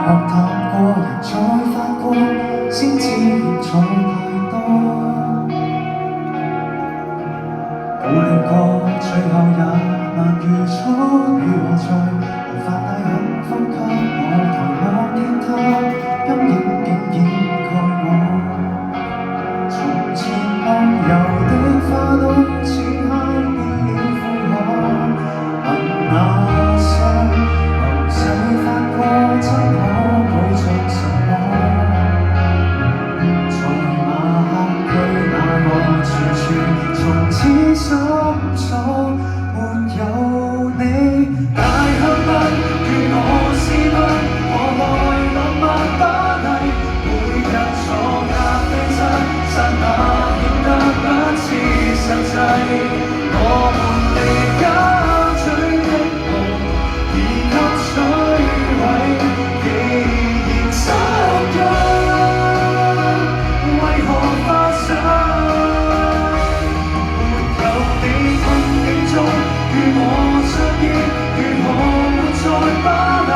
學淡過，人再發過，先知現在太多。無論過，最後也難預測與我在，無法帶幸福給我，抬望見他，陰影竟掩蓋我。從前夢遊的花都此刻變了負荷，問那些流逝發過，真可抱着什麼？在馬克區那個處處，從此深鎖，沒有你。大香檳與我私奔，何來浪漫巴黎？每日坐咖啡室，剎那顯得不切實際。我們離家追的夢已給摧毀，既然相約，為何發生？沒有你困境中，與我相依，如何活在巴黎？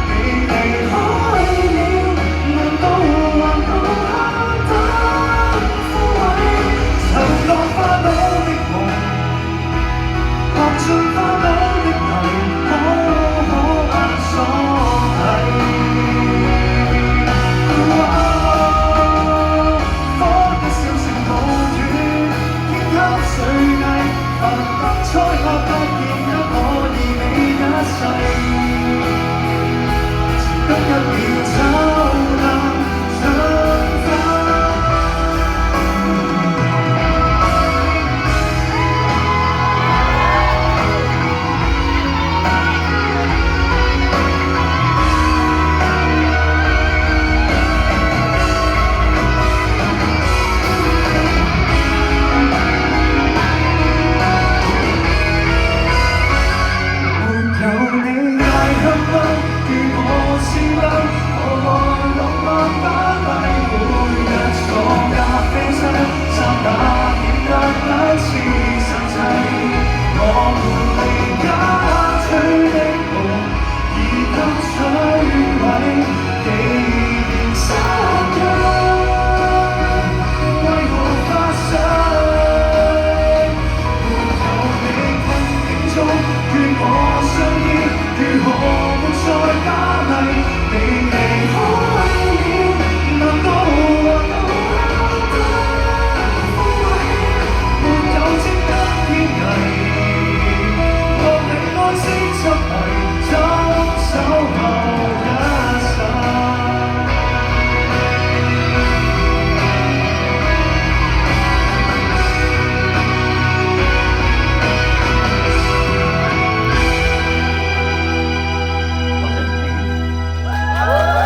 你離開了，難道還夠黑得枯萎？就落花島的夢，學盡花島的泥，可壓鎖體。火的小城無語，天黑水泥，繁花彩霞突然給我而你一世，前得一秒差。